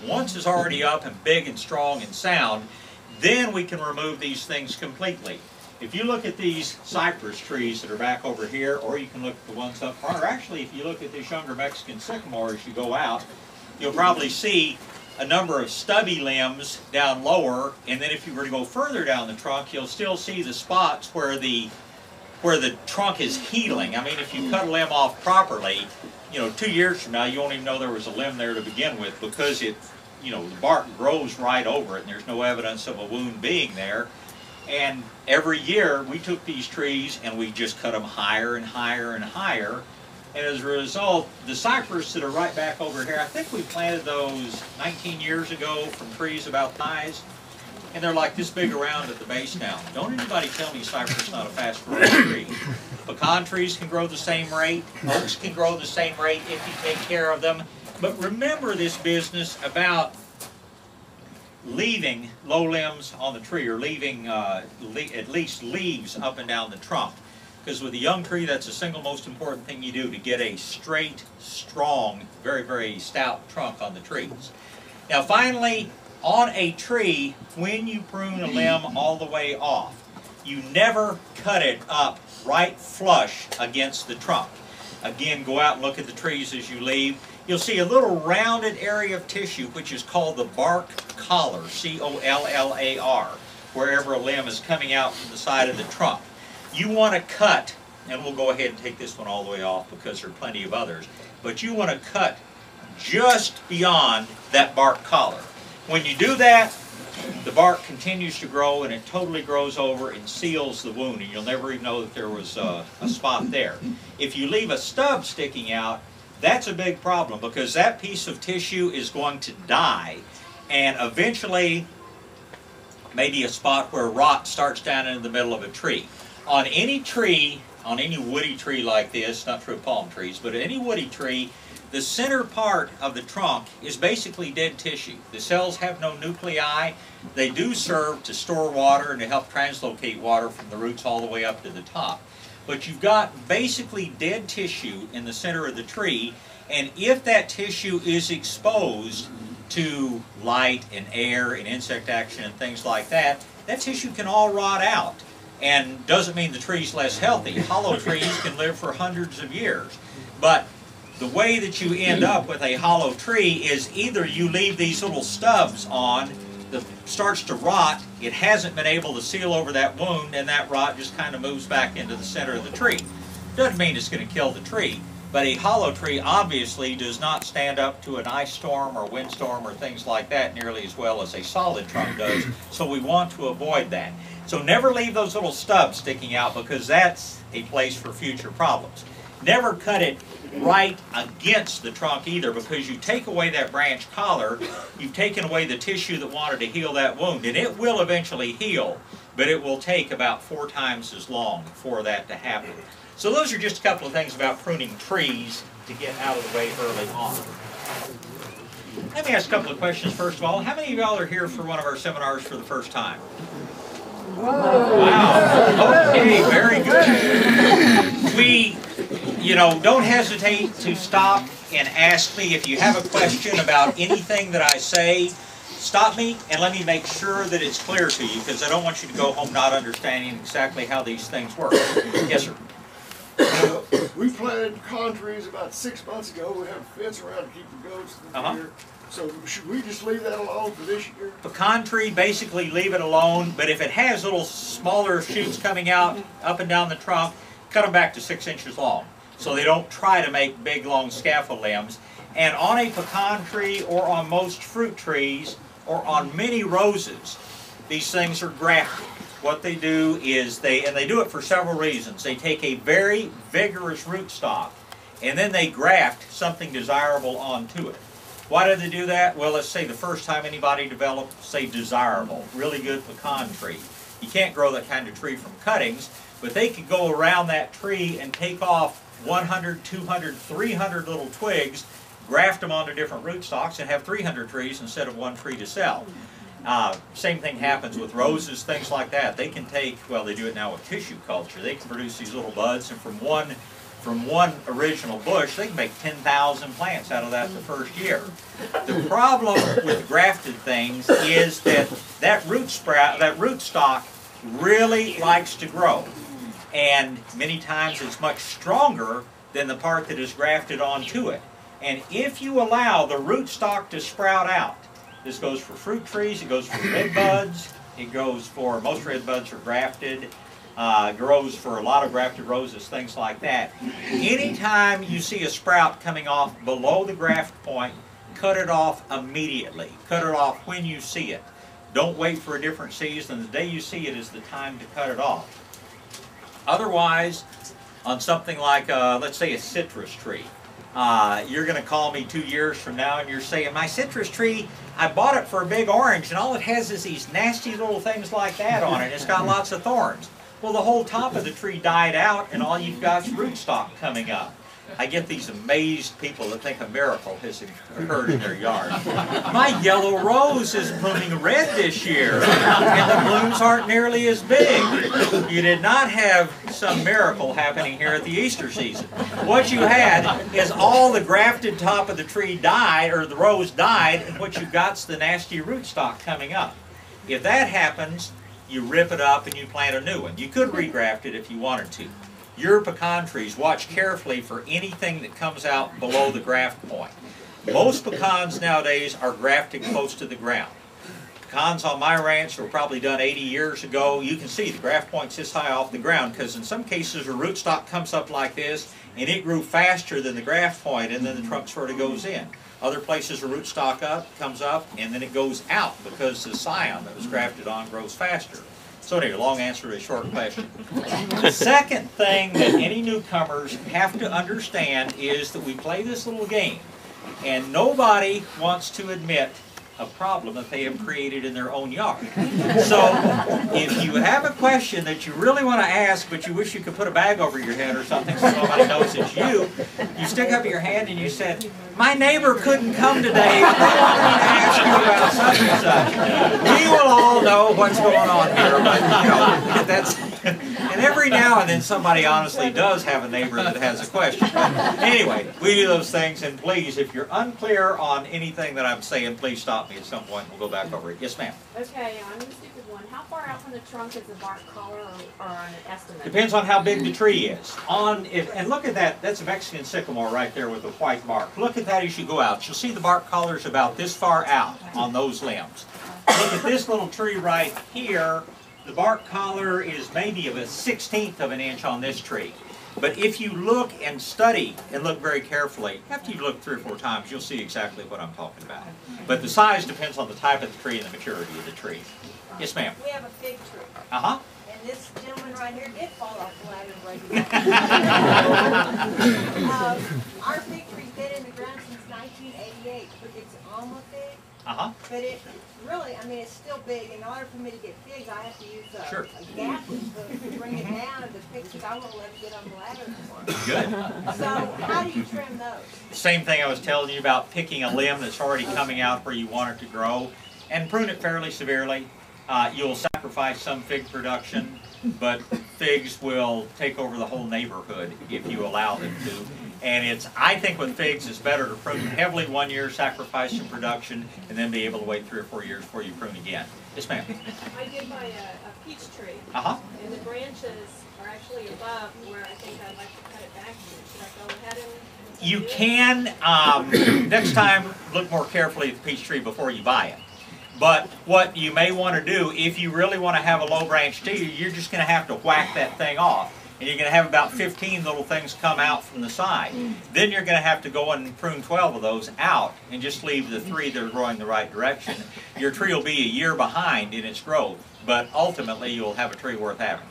Once it's already up and big and strong and sound, then we can remove these things completely. If you look at these cypress trees that are back over here, or you can look at the ones up front, or actually if you look at this younger Mexican sycamore as you go out, you'll probably see a number of stubby limbs down lower, and then if you were to go further down the trunk, you'll still see the spots where the trunk is healing. I mean, if you cut a limb off properly, 2 years from now, you won't even know there was a limb there to begin with, because the bark grows right over it, and there's no evidence of a wound being there. And every year, we took these trees and we just cut them higher and higher and higher. And as a result, the cypress that are right back over here, I think we planted those 19 years ago from trees about thighs. And they're like this big around at the base now. Don't anybody tell me cypress is not a fast-growing tree. Pecan trees can grow the same rate. Oaks can grow the same rate if you take care of them. But remember this business about leaving low limbs on the tree, or leaving at least leaves up and down the trunk. Because with a young tree, that's the single most important thing you do to get a straight, strong, very, very stout trunk on the trees. Now finally, on a tree, when you prune a limb all the way off, you never cut it up right flush against the trunk. Again, go out and look at the trees as you leave. You'll see a little rounded area of tissue, which is called the bark collar, C-O-L-L-A-R, wherever a limb is coming out from the side of the trunk. You want to cut, and we'll go ahead and take this one all the way off because there are plenty of others, but you want to cut just beyond that bark collar. When you do that, the bark continues to grow, and it totally grows over and seals the wound, and you'll never even know that there was a spot there. If you leave a stub sticking out, that's a big problem, because that piece of tissue is going to die, and eventually maybe a spot where rot starts down in the middle of a tree. On any tree, on any woody tree like this, not true of palm trees, but any woody tree, the center part of the trunk is basically dead tissue. The cells have no nuclei. They do serve to store water and to help translocate water from the roots all the way up to the top. But you've got basically dead tissue in the center of the tree, and if that tissue is exposed to light and air and insect action and things like that, that tissue can all rot out. And doesn't mean the tree's less healthy. Hollow trees can live for hundreds of years. But the way that you end up with a hollow tree is either you leave these little stubs on, that starts to rot, it hasn't been able to seal over that wound, and that rot just kind of moves back into the center of the tree. Doesn't mean it's going to kill the tree, but a hollow tree obviously does not stand up to an ice storm or windstorm or things like that nearly as well as a solid trunk does, so we want to avoid that. So never leave those little stubs sticking out, because that's a place for future problems. Never cut it right against the trunk either, because you take away that branch collar, you've taken away the tissue that wanted to heal that wound, and it will eventually heal, but it will take about 4 times as long for that to happen. So those are just a couple of things about pruning trees to get out of the way early on. Let me ask a couple of questions first of all. How many of y'all are here for one of our seminars for the first time? Wow. Okay, very good. We, don't hesitate to stop and ask me if you have a question about anything that I say. Stop me and let me make sure that it's clear to you, because I don't want you to go home not understanding exactly how these things work. Yes, sir. We planted pecan trees about 6 months ago. We have a fence around to keep the goats in the deer. So should we just leave that alone for this year? Pecan tree, basically leave it alone, but if it has little smaller shoots coming out up and down the trunk, cut them back to 6 inches long, so they don't try to make big long scaffold limbs. And on a pecan tree, or on most fruit trees, or on many roses, these things are grafted. What they do is they do it for several reasons. They take a very vigorous rootstock, and then they graft something desirable onto it. Why do they do that? Well, let's say the first time anybody developed, say, desirable, really good pecan tree. You can't grow that kind of tree from cuttings, but they could go around that tree and take off 100, 200, 300 little twigs, graft them onto different rootstocks, and have 300 trees instead of 1 tree to sell. Same thing happens with roses, things like that. They can take, well, they do it now with tissue culture. They can produce these little buds, and from one from one original bush, they can make 10,000 plants out of that the first year. The problem with grafted things is that root stock really likes to grow. And many times it's much stronger than the part that is grafted onto it. And if you allow the root stock to sprout out, this goes for fruit trees, it goes for red buds, it goes for, most red buds are grafted, grows for a lot of grafted roses, things like that. Anytime you see a sprout coming off below the graft point, cut it off immediately. Cut it off when you see it. Don't wait for a different season. The day you see it is the time to cut it off. Otherwise, on something like, let's say, a citrus tree, you're going to call me 2 years from now and you're saying, my citrus tree, I bought it for a big orange and all it has is these nasty little things like that on it. It's got lots of thorns. Well, the whole top of the tree died out and all you've got is rootstock coming up. I get these amazed people that think a miracle has occurred in their yard. My yellow rose is blooming red this year, and the blooms aren't nearly as big. You did not have some miracle happening here at the Easter season. What you had is all the grafted top of the tree died, or the rose died, and what you got's the nasty rootstock coming up. If that happens, you rip it up and you plant a new one. You could regraft it if you wanted to. Your pecan trees, watch carefully for anything that comes out below the graft point. Most pecans nowadays are grafted close to the ground. Pecans on my ranch were probably done 80 years ago. You can see the graft point's this high off the ground because in some cases a rootstock comes up like this and it grew faster than the graft point and then the trunk sort of goes in. Other places a rootstock comes up and then it goes out because the scion that was grafted on grows faster. So anyway, long answer to a short question. The second thing that any newcomers have to understand is that we play this little game, and nobody wants to admit a problem that they have created in their own yard. So if you have a question that you really want to ask, but you wish you could put a bag over your head or something so nobody knows it's you, you stick up your hand and you said, my neighbor couldn't come today, but they want me to ask you about such and such. We will all know what's going on here, but you know, that's... And every now and then somebody honestly does have a neighbor that has a question. But anyway, we do those things, and please, if you're unclear on anything that I'm saying, please stop me at some point and we'll go back over it. Yes, ma'am? Okay, I'm the stupid one. How far out from the trunk is the bark collar or an estimate? Depends on how big the tree is. And look at that, that's a Mexican sycamore right there with the white bark. Look at that as you go out. You'll see the bark collar's about this far out on those limbs. Look at this little tree right here. The bark collar is maybe of a 1/16 of an inch on this tree. But if you look and study and look very carefully, after you've looked 3 or 4 times, you'll see exactly what I'm talking about. But the size depends on the type of the tree and the maturity of the tree. Yes, ma'am? We have a fig tree. Uh-huh. And this gentleman right here did fall off the ladder and break it off. Our fig tree's been in the ground since 1988. It's almost fig. Uh-huh. But it really, I mean, it's still big. In order for me to get figs, I have to use a gap to bring it down and to fix it. I won't let it get on the ladder anymore. Good. So how do you trim those? Same thing I was telling you about picking a limb that's already coming out where you want it to grow and prune it fairly severely. You'll sacrifice some fig production, but figs will take over the whole neighborhood if you allow them to. And I think with figs, it's better to prune heavily 1 year, sacrifice some production, and then be able to wait 3 or 4 years before you prune again. Yes, ma'am? I did buy a peach tree, and the branches are actually above where I think I'd like to cut it back. Should I go ahead and You can. Next time, look more carefully at the peach tree before you buy it. But what you may want to do, if you really want to have a low branch tree, you're just going to have to whack that thing off. And you're going to have about 15 little things come out from the side. Then you're going to have to go and prune 12 of those out and just leave the 3 that are growing the right direction. Your tree will be a year behind in its growth, but ultimately you'll have a tree worth having.